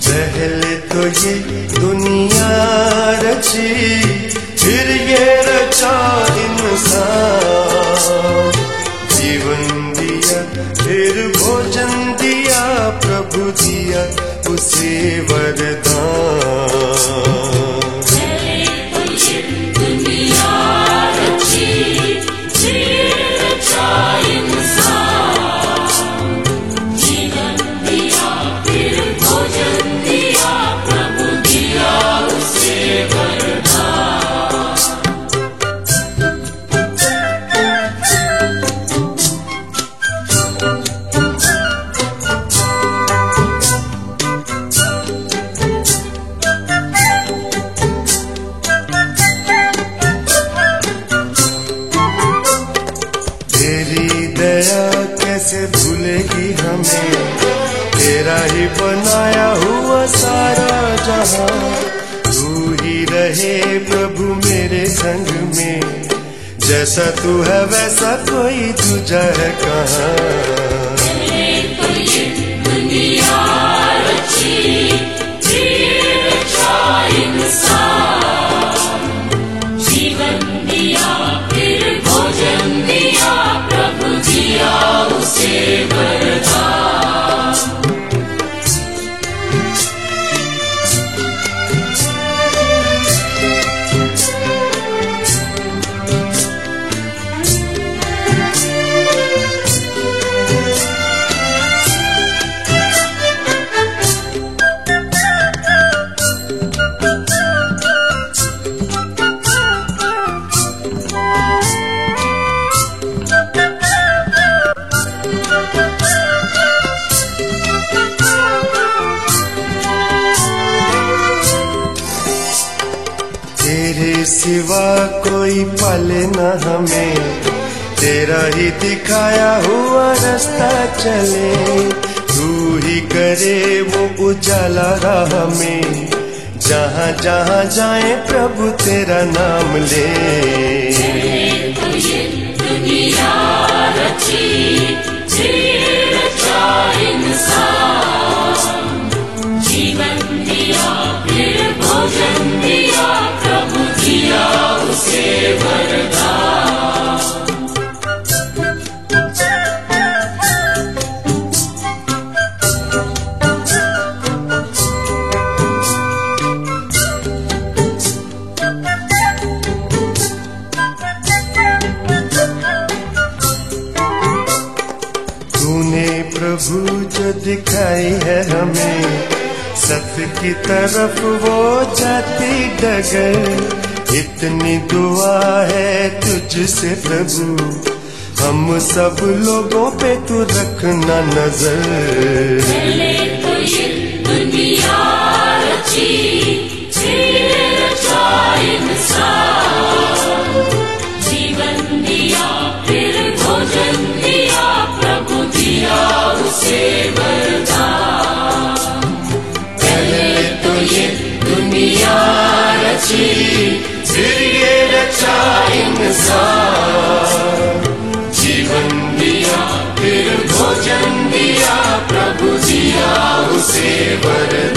पहले तो ये दुनिया रची, फिर ये रचा इंसान। जीवन दिया फिर भोजन दिया, प्रभु दिया उसे वरदान। तेरी दया कैसे भूलेगी हमें, तेरा ही बनाया हुआ सारा जहां। तू ही रहे प्रभु मेरे संग में, जैसा तू है वैसा कोई दूजा है कहाँ। तेरे सिवा कोई पाले न हमें, तेरा ही दिखाया हुआ रास्ता चले। तू ही करे वो उजाला राह में, जहाँ जहाँ जाए प्रभु तेरा नाम ले। दुनिया रची, रचा इंसान। जीवन दिया फिर भोजन दिया, प्रभु दिया उसे वरदान। तूने प्रभु जो दिखाई है हमें, सत्य की तरफ वो जाती डगर। इतनी दुआ है तुझसे प्रभु, हम सब लोगों पे तू रखना नजर। पहले तो ये दुनिया रची, फिर रचा इंसान। जीवन दिया फिर भोजन दिया, प्रभु दिया उसे वरदान। पहले तो ये दुनिया रची, फिर ये रचा इंसान। जीवन दिया फिर भोजन दिया, प्रभु दिया उसे वरदान।